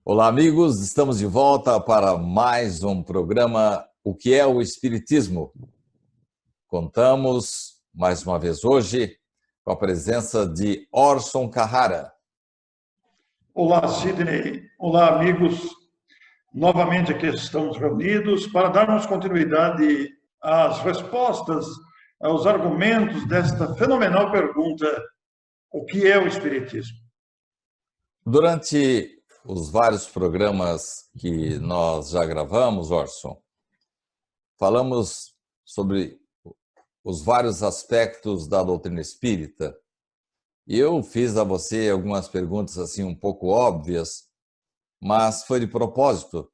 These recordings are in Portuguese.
Olá, amigos, estamos de volta para mais um programa O que é o Espiritismo? Contamos, mais uma vez hoje, com a presença de Orson Carrara. Olá, Sidney. Olá, amigos. Novamente aqui estamos reunidos para darmos continuidade às respostas, aos argumentos desta fenomenal pergunta: o que é o Espiritismo? Durante os vários programas que nós já gravamos, Orson, falamos sobre os vários aspectos da doutrina espírita. E eu fiz a você algumas perguntas assim um pouco óbvias, mas foi de propósito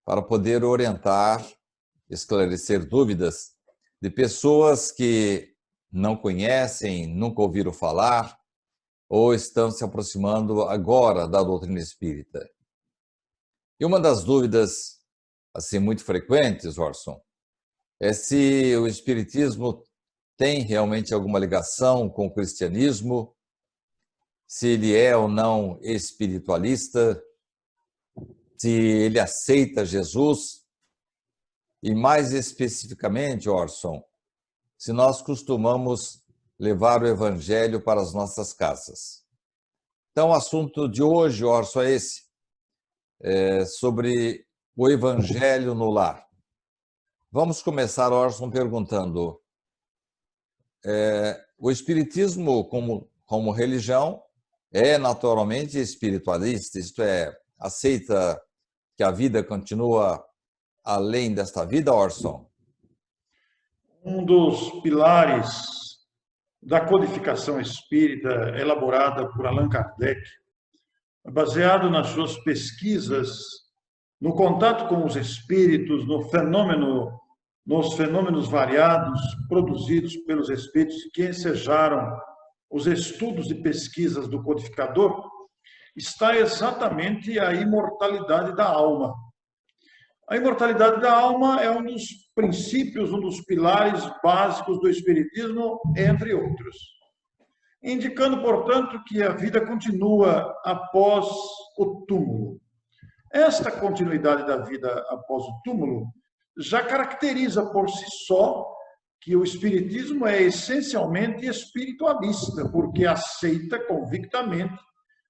para poder orientar, esclarecer dúvidas de pessoas que não conhecem, nunca ouviram falar ou estão se aproximando agora da doutrina espírita. E uma das dúvidas assim muito frequentes, Orson, é se o espiritismo tem realmente alguma ligação com o cristianismo, se ele é ou não espiritualista, se ele aceita Jesus e, mais especificamente, Orson, se nós costumamos levar o evangelho para as nossas casas. Então, o assunto de hoje, Orson, é esse, sobre o evangelho no lar. Vamos começar, Orson, perguntando, o espiritismo como religião é naturalmente espiritualista, isto é, aceita que a vida continua além desta vida, Orson? Um dos pilares da codificação espírita elaborada por Allan Kardec, baseado nas suas pesquisas, no contato com os espíritos, nos fenômenos variados produzidos pelos espíritos que ensejaram os estudos e pesquisas do codificador, está exatamente a imortalidade da alma. A imortalidade da alma é um dos princípios, um dos pilares básicos do Espiritismo, entre outros. Indicando, portanto, que a vida continua após o túmulo. Esta continuidade da vida após o túmulo já caracteriza por si só que o Espiritismo é essencialmente espiritualista, porque aceita convictamente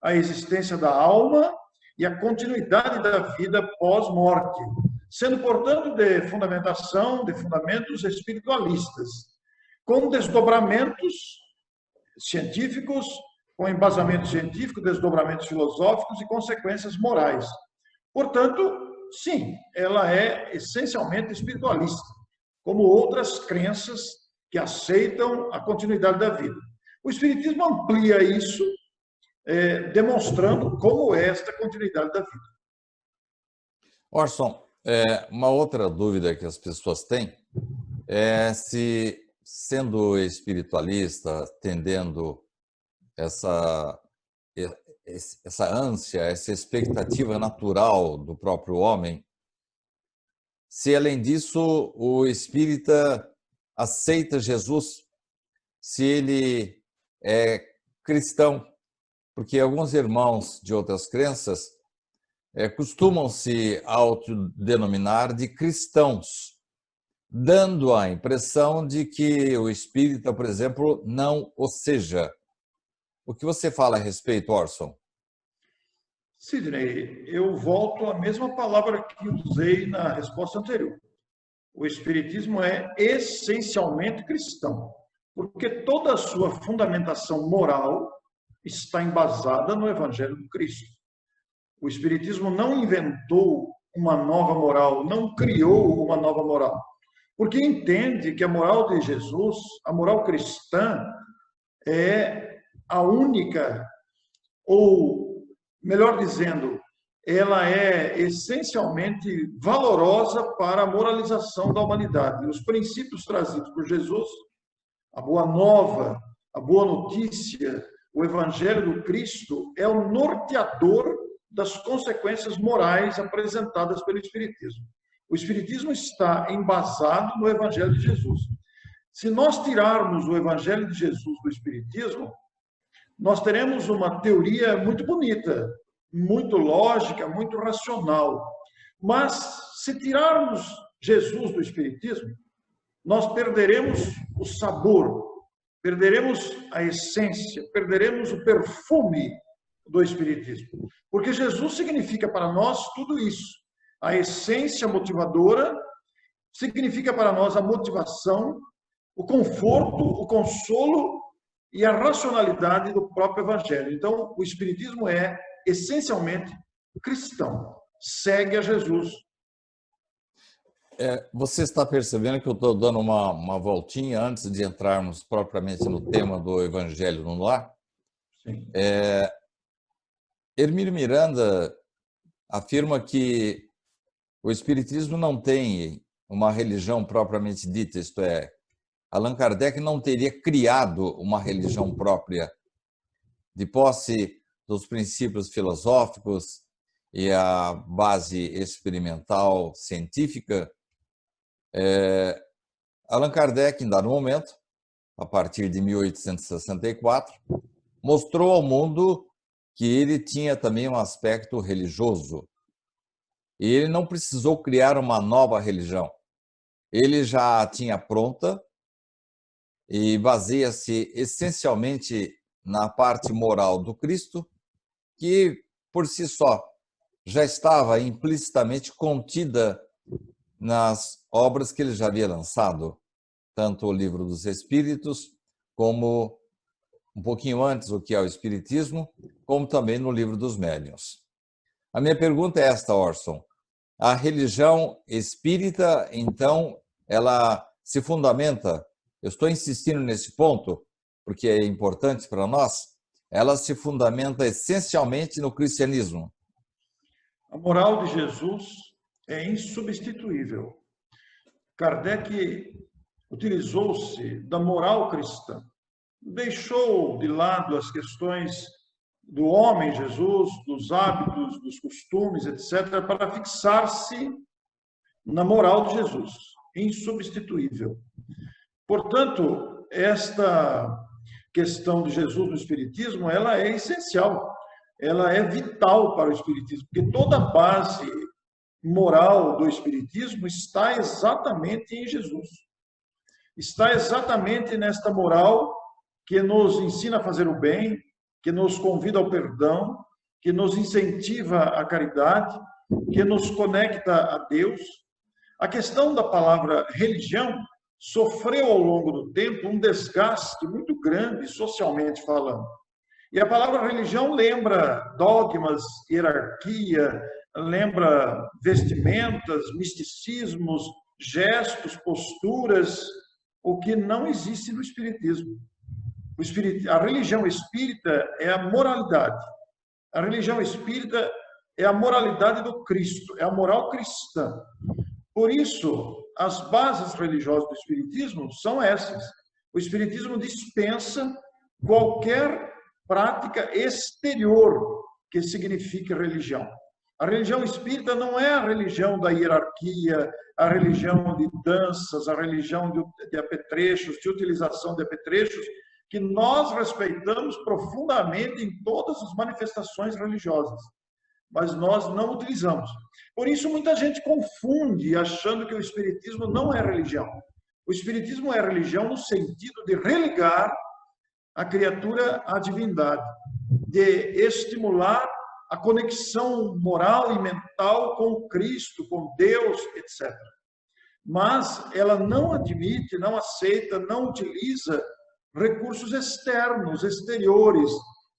a existência da alma e a continuidade da vida pós-morte, sendo, portanto, de fundamentos espiritualistas, com desdobramentos científicos, com embasamento científico, desdobramentos filosóficos e consequências morais. Portanto, sim, ela é essencialmente espiritualista, como outras crenças que aceitam a continuidade da vida. O Espiritismo amplia isso, demonstrando como é esta continuidade da vida. Orson, uma outra dúvida que as pessoas têm é se, sendo espiritualista, tendendo essa ânsia, essa expectativa natural do próprio homem, se, além disso, o espírita aceita Jesus, se ele é cristão, porque alguns irmãos de outras crenças costumam se autodenominar de cristãos, dando a impressão de que o espírita, por exemplo, não o seja. O que você fala a respeito, Orson? Sidney, eu volto à mesma palavra que usei na resposta anterior. O Espiritismo é essencialmente cristão, porque toda a sua fundamentação moral está embasada no Evangelho do Cristo. O Espiritismo não inventou uma nova moral, não criou uma nova moral, porque entende que a moral de Jesus, a moral cristã, é a única, ou melhor dizendo, ela é essencialmente valorosa para a moralização da humanidade. Os princípios trazidos por Jesus, a boa nova, a boa notícia, o Evangelho do Cristo é o norteador das consequências morais apresentadas pelo Espiritismo. O Espiritismo está embasado no Evangelho de Jesus. Se nós tirarmos o Evangelho de Jesus do Espiritismo, nós teremos uma teoria muito bonita, muito lógica, muito racional. Mas, se tirarmos Jesus do Espiritismo, nós perderemos o sabor, perderemos a essência, perderemos o perfume do Espiritismo. Porque Jesus significa para nós tudo isso. A essência motivadora significa para nós a motivação, o conforto, o consolo e a racionalidade do próprio Evangelho. Então, o Espiritismo é, essencialmente, cristão. Segue a Jesus. Você está percebendo que eu estou dando uma voltinha antes de entrarmos propriamente no tema do Evangelho no Lar? Sim. Hermínio Miranda afirma que o Espiritismo não tem uma religião propriamente dita, isto é, Allan Kardec não teria criado uma religião própria de posse dos princípios filosóficos e a base experimental científica. Allan Kardec, em dado momento, a partir de 1864, mostrou ao mundo que ele tinha também um aspecto religioso. E ele não precisou criar uma nova religião. Ele já a tinha pronta e baseia-se essencialmente na parte moral do Cristo, que, por si só, já estava implicitamente contida nas obras que ele já havia lançado, tanto o Livro dos Espíritos, como um pouquinho antes o que é o Espiritismo, como também no Livro dos Médiuns. A minha pergunta é esta, Orson. A religião espírita, então, ela se fundamenta, eu estou insistindo nesse ponto, porque é importante para nós, ela se fundamenta essencialmente no cristianismo. A moral de Jesus é insubstituível. Kardec utilizou-se da moral cristã, deixou de lado as questões do homem Jesus, dos hábitos, dos costumes, etc., para fixar-se na moral de Jesus, insubstituível. Portanto, esta questão de Jesus no Espiritismo, ela é essencial, ela é vital para o Espiritismo, porque toda a base moral do Espiritismo está exatamente em Jesus. Está exatamente nesta moral que nos ensina a fazer o bem, que nos convida ao perdão, que nos incentiva à caridade, que nos conecta a Deus. A questão da palavra religião sofreu ao longo do tempo um desgaste muito grande, socialmente falando. E a palavra religião lembra dogmas, hierarquia, lembra vestimentas, misticismos, gestos, posturas, o que não existe no Espiritismo. A religião espírita é a moralidade. A religião espírita é a moralidade do Cristo, é a moral cristã. Por isso, as bases religiosas do Espiritismo são essas. O Espiritismo dispensa qualquer prática exterior que signifique religião. A religião espírita não é a religião da hierarquia, a religião de danças, a religião de apetrechos, de utilização de apetrechos, que nós respeitamos profundamente em todas as manifestações religiosas, mas nós não utilizamos. Por isso, muita gente confunde, achando que o Espiritismo não é religião. O Espiritismo é religião no sentido de religar a criatura à divindade, de estimular a conexão moral e mental com Cristo, com Deus, etc. Mas ela não admite, não aceita, não utiliza recursos externos, exteriores.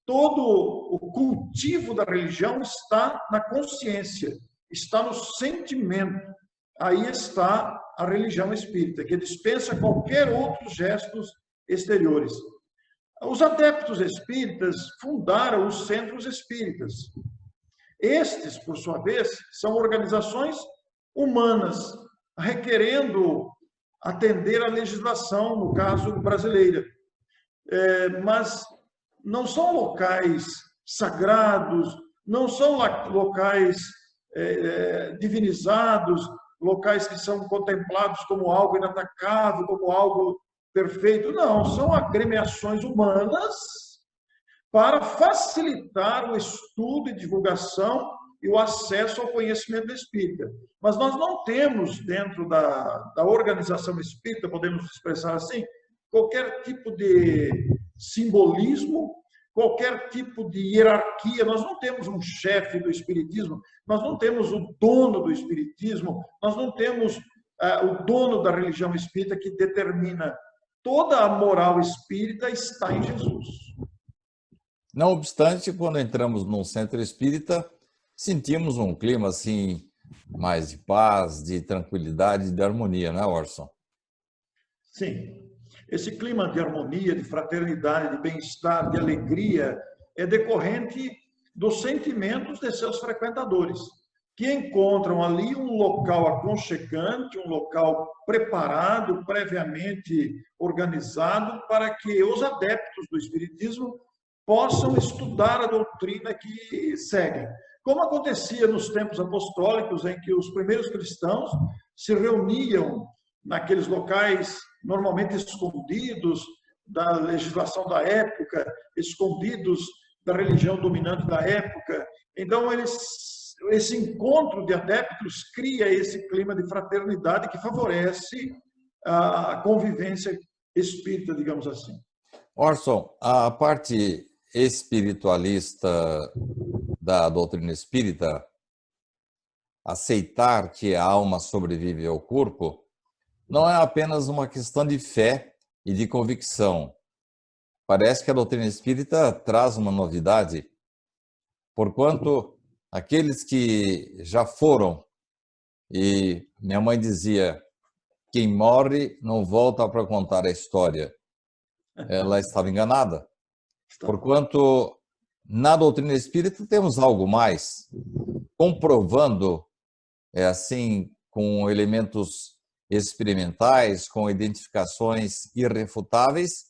Todo o cultivo da religião está na consciência, está no sentimento. Aí está a religião espírita, que dispensa qualquer outros gestos exteriores. Os adeptos espíritas fundaram os centros espíritas. Estes, por sua vez, são organizações humanas, requerendo atender à legislação, no caso brasileira. Mas não são locais sagrados, não são locais divinizados, locais que são contemplados como algo inatacável, como algo perfeito. Não, são agremiações humanas para facilitar o estudo e divulgação e o acesso ao conhecimento espírita. Mas nós não temos, dentro da organização espírita, podemos expressar assim, qualquer tipo de simbolismo, qualquer tipo de hierarquia. Nós não temos um chefe do espiritismo, nós não temos o dono do espiritismo, nós não temos o dono da religião espírita que determina. Toda a moral espírita está em Jesus. Não obstante, quando entramos num centro espírita, sentimos um clima assim mais de paz, de tranquilidade, de harmonia, né, Orson? Sim. Esse clima de harmonia, de fraternidade, de bem-estar, de alegria, é decorrente dos sentimentos de seus frequentadores, que encontram ali um local aconchegante, um local preparado, previamente organizado, para que os adeptos do Espiritismo possam estudar a doutrina que seguem. Como acontecia nos tempos apostólicos, em que os primeiros cristãos se reuniam naqueles locais normalmente escondidos da legislação da época, escondidos da religião dominante da época. Então, esse encontro de adeptos cria esse clima de fraternidade que favorece a convivência espírita, digamos assim. Orson, a parte espiritualista da doutrina espírita, aceitar que a alma sobrevive ao corpo, não é apenas uma questão de fé e de convicção. Parece que a doutrina espírita traz uma novidade, porquanto aqueles que já foram, e minha mãe dizia, quem morre não volta para contar a história. Ela estava enganada, porquanto na doutrina espírita temos algo mais, comprovando, assim, com elementos experimentais, com identificações irrefutáveis,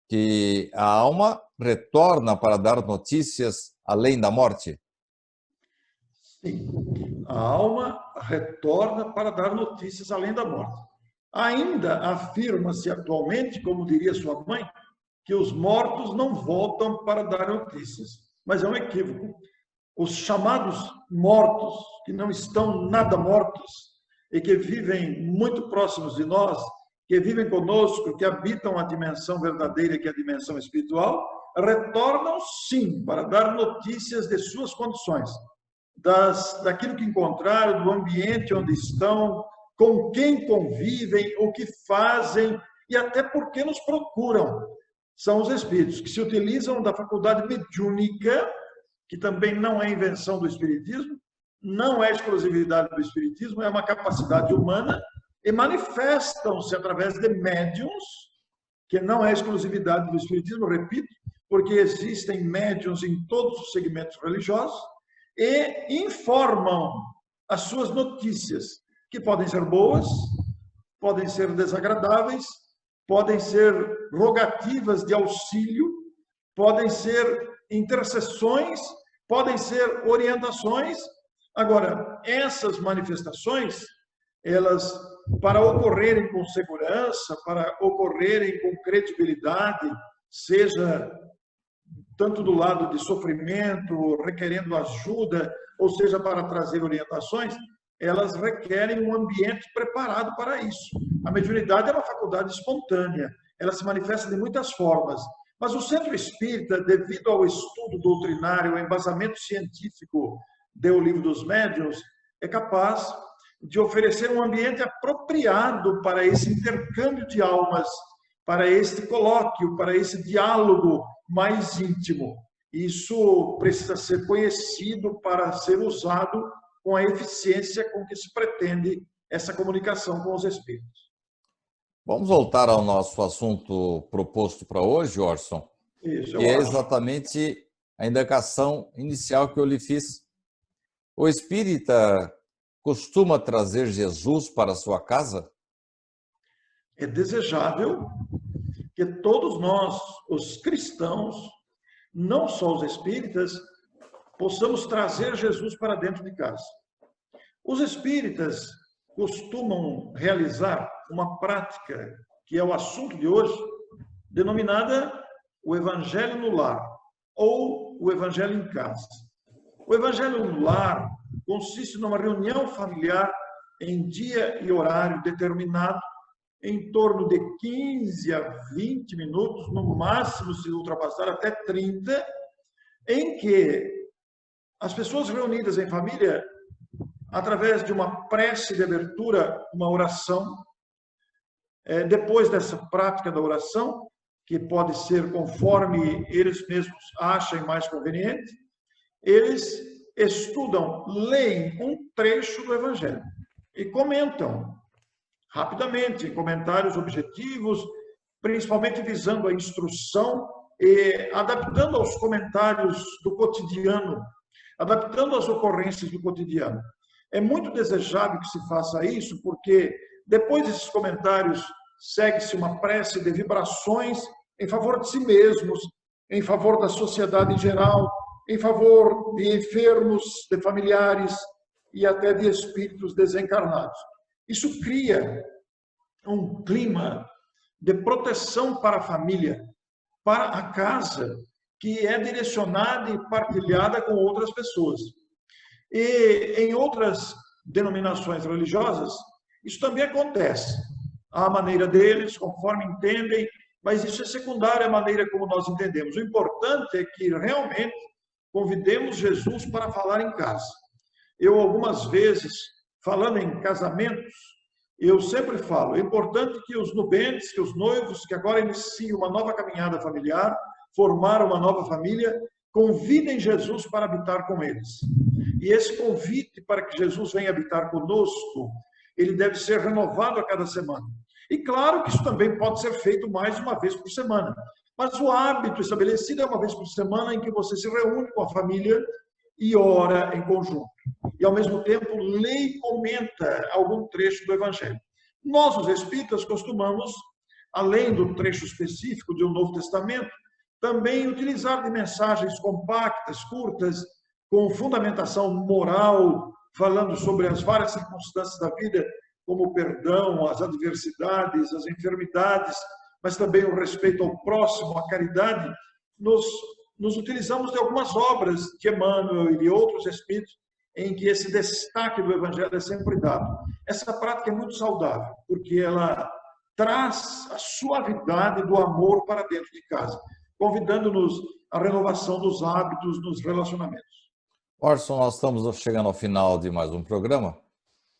que a alma retorna para dar notícias além da morte. Sim, a alma retorna para dar notícias além da morte. Ainda afirma-se atualmente, como diria sua mãe, que os mortos não voltam para dar notícias. Mas é um equívoco. Os chamados mortos, que não estão nada mortos, e que vivem muito próximos de nós, que vivem conosco, que habitam a dimensão verdadeira, que é a dimensão espiritual, retornam sim para dar notícias de suas condições, daquilo que encontraram, do ambiente onde estão, com quem convivem, o que fazem e até por que nos procuram. São os espíritos que se utilizam da faculdade mediúnica, que também não é invenção do espiritismo, não é exclusividade do espiritismo, é uma capacidade humana, e manifestam-se através de médiuns, que não é exclusividade do espiritismo, repito, porque existem médiuns em todos os segmentos religiosos, e informam as suas notícias, que podem ser boas, podem ser desagradáveis, podem ser rogativas de auxílio, podem ser intercessões, podem ser orientações. Agora, essas manifestações, elas, para ocorrerem com segurança, para ocorrerem com credibilidade, seja tanto do lado de sofrimento, requerendo ajuda, ou seja, para trazer orientações, elas requerem um ambiente preparado para isso. A mediunidade é uma faculdade espontânea, ela se manifesta de muitas formas, mas o centro espírita, devido ao estudo doutrinário, ao embasamento científico do Livro dos Médiuns, é capaz de oferecer um ambiente apropriado para esse intercâmbio de almas, para este colóquio, para esse diálogo mais íntimo. Isso precisa ser conhecido para ser usado com a eficiência com que se pretende essa comunicação com os espíritos. Vamos voltar ao nosso assunto proposto para hoje, Orson, Isso, que é exatamente a indagação inicial que eu lhe fiz. O espírita costuma trazer Jesus para a sua casa? É desejável que todos nós, os cristãos, não só os espíritas, possamos trazer Jesus para dentro de casa. Os espíritas costumam realizar uma prática, que é o assunto de hoje, denominada o Evangelho no Lar. ou o Evangelho em casa. O Evangelho no lar consiste numa reunião familiar em dia e horário determinado, em torno de 15 a 20 minutos, no máximo, se ultrapassar até 30, em que as pessoas reunidas em família, através de uma prece de abertura, uma oração, depois dessa prática da oração, que pode ser conforme eles mesmos achem mais conveniente, eles estudam, leem um trecho do Evangelho e comentam rapidamente, em comentários objetivos, principalmente visando a instrução e adaptando aos comentários do cotidiano, adaptando às ocorrências do cotidiano. É muito desejável que se faça isso, porque depois desses comentários segue-se uma prece de vibrações em favor de si mesmos, em favor da sociedade em geral, em favor de enfermos, de familiares e até de espíritos desencarnados. Isso cria um clima de proteção para a família, para a casa, que é direcionada e partilhada com outras pessoas. E em outras denominações religiosas, isso também acontece. À maneira deles, conforme entendem, mas isso é secundário à maneira como nós entendemos. O importante é que realmente convidemos Jesus para falar em casa. Eu, algumas vezes, falando em casamentos, eu sempre falo, é importante que os nubentes, que os noivos, que agora iniciam uma nova caminhada familiar, formaram uma nova família, convidem Jesus para habitar com eles. E esse convite para que Jesus venha habitar conosco, ele deve ser renovado a cada semana. E claro que isso também pode ser feito mais de uma vez por semana. Mas o hábito estabelecido é uma vez por semana em que você se reúne com a família e ora em conjunto. E, ao mesmo tempo, lê e comenta algum trecho do Evangelho. Nós, os espíritas, costumamos, além do trecho específico do Novo Testamento, também utilizar de mensagens compactas, curtas, com fundamentação moral, falando sobre as várias circunstâncias da vida, como o perdão, as adversidades, as enfermidades, mas também o respeito ao próximo, a caridade. Nos utilizamos de algumas obras de Emmanuel e de outros espíritos em que esse destaque do Evangelho é sempre dado. Essa prática é muito saudável, porque ela traz a suavidade do amor para dentro de casa, convidando-nos à renovação dos hábitos nos relacionamentos. Orson, nós estamos chegando ao final de mais um programa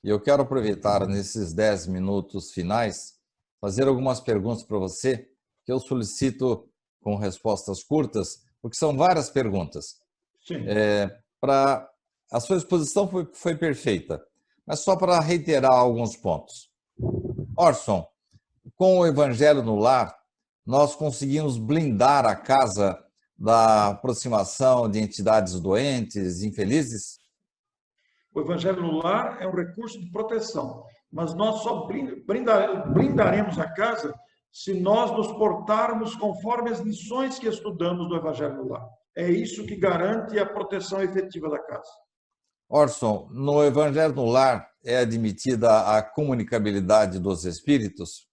e eu quero aproveitar nesses 10 minutos finais fazer algumas perguntas para você, que eu solicito com respostas curtas, porque são várias perguntas. Sim. A sua exposição foi perfeita, mas só para reiterar alguns pontos. Orson, com o Evangelho no lar, nós conseguimos blindar a casa da aproximação de entidades doentes, infelizes? O Evangelho no lar é um recurso de proteção, mas nós só blindaremos a casa se nós nos portarmos conforme as lições que estudamos do Evangelho no lar. É isso que garante a proteção efetiva da casa. Orson, no Evangelho no lar é admitida a comunicabilidade dos espíritos?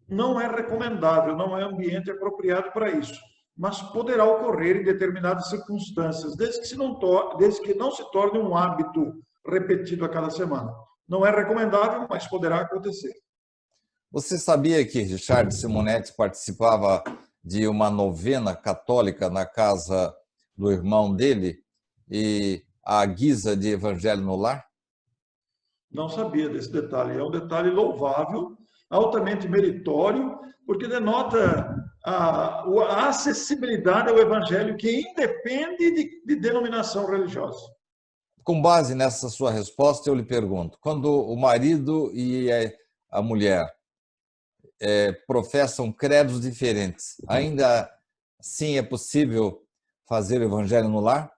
Não é recomendável, não é ambiente apropriado para isso, mas poderá ocorrer em determinadas circunstâncias, desde que não se torne um hábito repetido a cada semana. Não é recomendável, mas poderá acontecer. Você sabia que Richard Simonetti participava de uma novena católica na casa do irmão dele e à guisa de Evangelho no lar? Não sabia desse detalhe. É um detalhe louvável, altamente meritório, porque denota a acessibilidade ao Evangelho, que independe de denominação religiosa. Com base nessa sua resposta, eu lhe pergunto, quando o marido e a mulher professam credos diferentes, ainda assim é possível fazer o Evangelho no lar?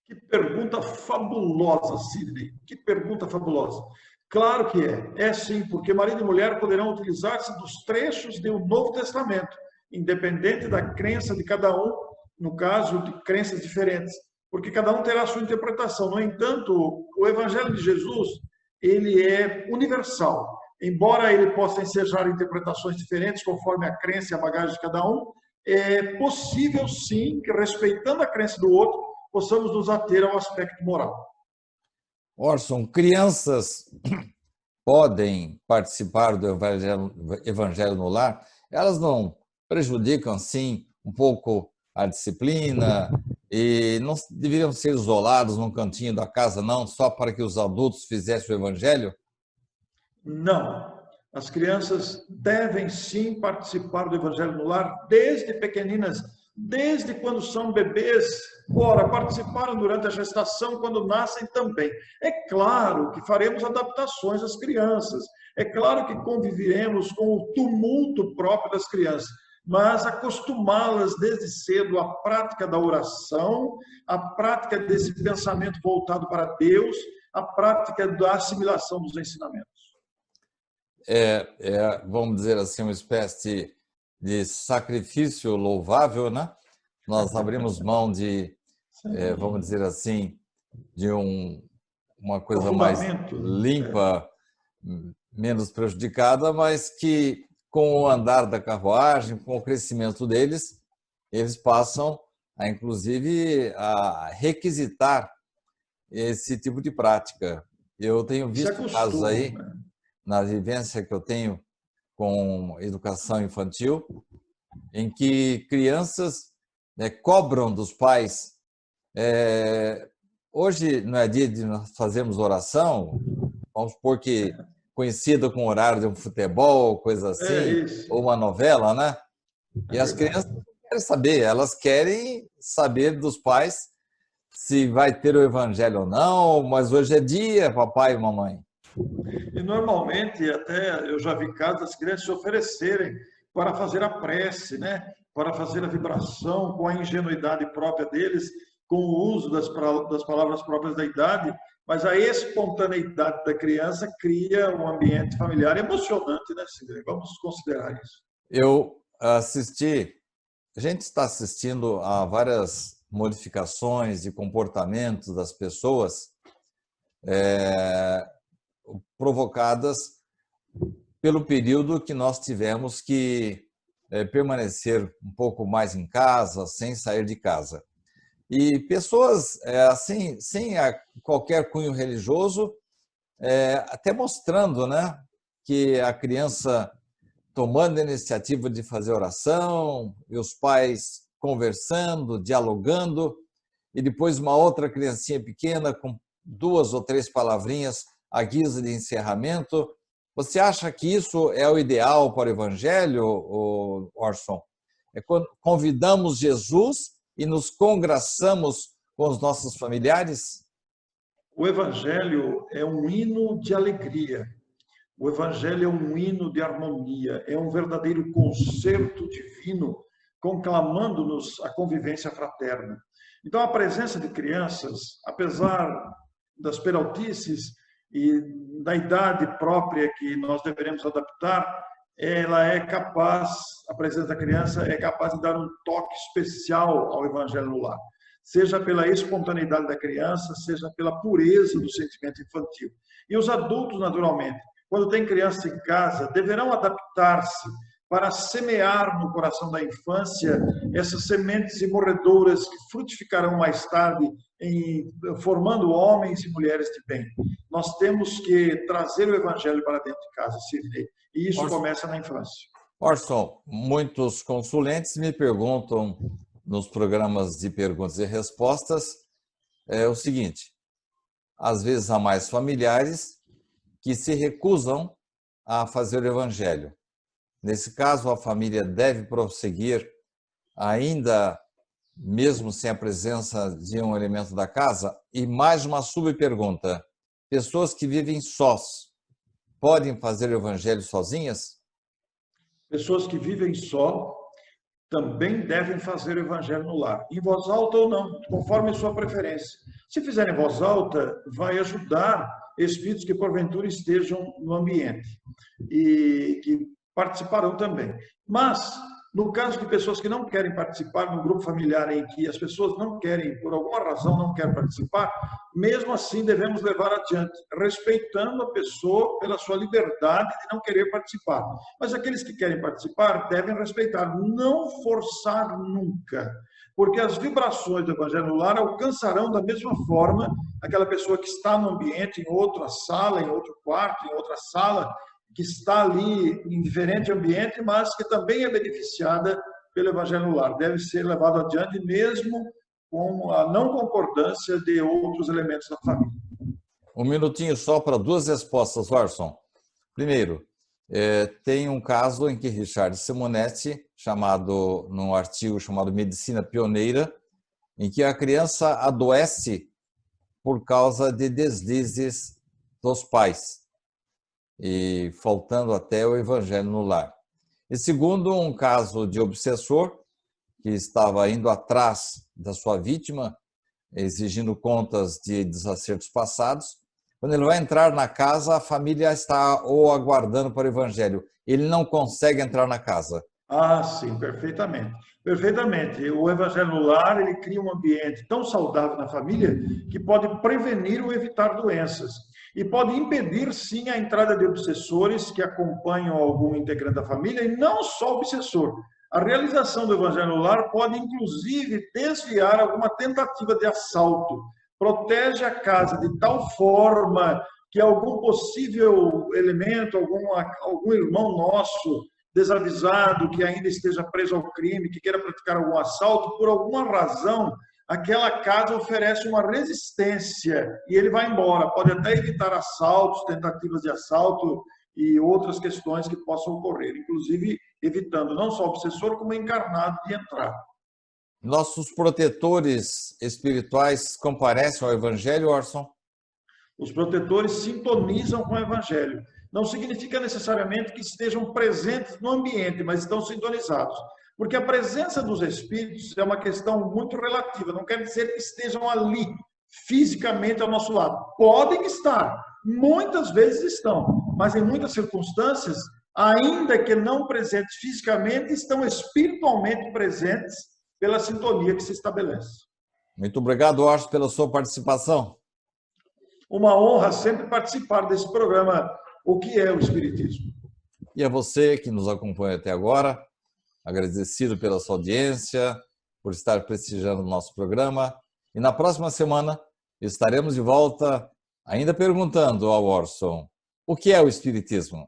Que pergunta fabulosa, Sidney. Que pergunta fabulosa. Claro que é. É sim, porque marido e mulher poderão utilizar-se dos trechos do Novo Testamento, independente da crença de cada um, no caso de crenças diferentes, porque cada um terá a sua interpretação. No entanto, o Evangelho de Jesus, ele é universal. Embora ele possa ensejar interpretações diferentes conforme a crença e a bagagem de cada um, é possível sim que, respeitando a crença do outro, possamos nos ater ao aspecto moral. Orson, crianças podem participar do Evangelho no Lar? Elas não prejudicam, sim, um pouco a disciplina e não deveriam ser isolados num cantinho da casa, não, só para que os adultos fizessem o Evangelho? Não. As crianças devem sim participar do Evangelho no Lar desde pequeninas, desde quando são bebês. Ora, participaram durante a gestação, quando nascem também. É claro que faremos adaptações às crianças. É claro que conviveremos com o tumulto próprio das crianças, mas acostumá-las desde cedo à prática da oração, à prática desse pensamento voltado para Deus, à prática da assimilação dos ensinamentos. Vamos dizer assim, uma espécie de sacrifício louvável, né? Nós abrimos mão de, vamos dizer assim, de uma coisa mais limpa, menos prejudicada, mas que com o andar da carruagem, com o crescimento deles, eles passam a, inclusive, a requisitar esse tipo de prática. Eu tenho visto casos aí, na vivência que eu tenho com educação infantil, em que crianças cobram dos pais. Hoje não é dia de nós fazermos oração, vamos supor que coincida com o horário de um futebol, coisa assim, ou uma novela, né? E as crianças não querem saber, elas querem saber dos pais se vai ter o evangelho ou não, mas hoje é dia, papai e mamãe. E normalmente, até eu já vi casos das crianças se oferecerem para fazer a prece, né? Para fazer a vibração com a ingenuidade própria deles, com o uso das palavras próprias da idade, mas a espontaneidade da criança cria um ambiente familiar emocionante, né, Sidney? Vamos considerar isso. A gente está assistindo a várias modificações de comportamento das pessoas provocadas pelo período que nós tivemos que permanecer um pouco mais em casa, sem sair de casa. E pessoas assim, sem qualquer cunho religioso, até mostrando, né, que a criança tomando a iniciativa de fazer oração, e os pais conversando, dialogando, e depois uma outra criancinha pequena com 2 ou 3 palavrinhas à guisa de encerramento. Você acha que isso é o ideal para o Evangelho, Orson? Convidamos Jesus e nos congraçamos com os nossos familiares? O Evangelho é um hino de alegria. O Evangelho é um hino de harmonia. É um verdadeiro concerto divino, conclamando-nos a convivência fraterna. Então, a presença de crianças, apesar das peraltices e da idade própria que nós deveremos adaptar, ela é capaz, a presença da criança é capaz de dar um toque especial ao Evangelho no lar, seja pela espontaneidade da criança, seja pela pureza do sentimento infantil. E os adultos, naturalmente, quando tem criança em casa, deverão adaptar-se para semear no coração da infância essas sementes imorredoras que frutificarão mais tarde, formando homens e mulheres de bem. Nós temos que trazer o Evangelho para dentro de casa, Sidney, e isso começa na infância. Orson, muitos consulentes me perguntam nos programas de perguntas e respostas o seguinte: às vezes há mais familiares que se recusam a fazer o Evangelho. Nesse caso, a família deve prosseguir ainda mesmo sem a presença de um elemento da casa? E mais uma subpergunta: pessoas que vivem sós podem fazer o Evangelho sozinhas? Pessoas que vivem só também devem fazer o Evangelho no lar, em voz alta ou não, conforme a sua preferência. Se fizer em voz alta, vai ajudar espíritos que porventura estejam no ambiente e que participarão também. Mas, No caso de pessoas que não querem participar no grupo familiar em que as pessoas não querem, por alguma razão, não querem participar, mesmo assim devemos levar adiante, respeitando a pessoa pela sua liberdade de não querer participar. Mas aqueles que querem participar devem respeitar, não forçar nunca, porque as vibrações do Evangelho no Lar alcançarão da mesma forma aquela pessoa que está no ambiente, em outra sala, em outro quarto, em outra sala, que está ali em diferente ambiente, mas que também é beneficiada pelo Evangelho no Lar. Deve ser levado adiante mesmo com a não concordância de outros elementos da família. Um minutinho só para duas respostas, Orson. Primeiro, tem um caso em que Richard Simonetti, num artigo chamado Medicina Pioneira, em que a criança adoece por causa de deslizes dos pais, e faltando até o Evangelho no Lar. E segundo, um caso de obsessor que estava indo atrás da sua vítima, exigindo contas de desacertos passados. Quando ele vai entrar na casa, a família está ou aguardando para o Evangelho. Ele não consegue entrar na casa. Ah, sim, perfeitamente. Perfeitamente. O Evangelho no Lar, ele cria um ambiente tão saudável na família que pode prevenir ou evitar doenças. E pode impedir, sim, a entrada de obsessores que acompanham algum integrante da família, e não só o obsessor. A realização do Evangelho no Lar pode, inclusive, desviar alguma tentativa de assalto. Protege a casa de tal forma que algum possível elemento, algum irmão nosso desavisado, que ainda esteja preso ao crime, que queira praticar algum assalto, por alguma razão, aquela casa oferece uma resistência e ele vai embora. Pode até evitar assaltos, tentativas de assalto e outras questões que possam ocorrer, inclusive evitando não só o obsessor, como o encarnado de entrar. Nossos protetores espirituais comparecem ao Evangelho, Orson? Os protetores sintonizam com o Evangelho. Não significa necessariamente que estejam presentes no ambiente, mas estão sintonizados. Porque a presença dos espíritos é uma questão muito relativa, não quer dizer que estejam ali, fisicamente ao nosso lado. Podem estar, muitas vezes estão, mas em muitas circunstâncias, ainda que não presentes fisicamente, estão espiritualmente presentes pela sintonia que se estabelece. Muito obrigado, Orson, pela sua participação. Uma honra sempre participar desse programa, O que é o Espiritismo? E a você que nos acompanha até agora, agradecido pela sua audiência, por estar prestigiando o nosso programa. E na próxima semana estaremos de volta ainda perguntando ao Orson: o que é o Espiritismo?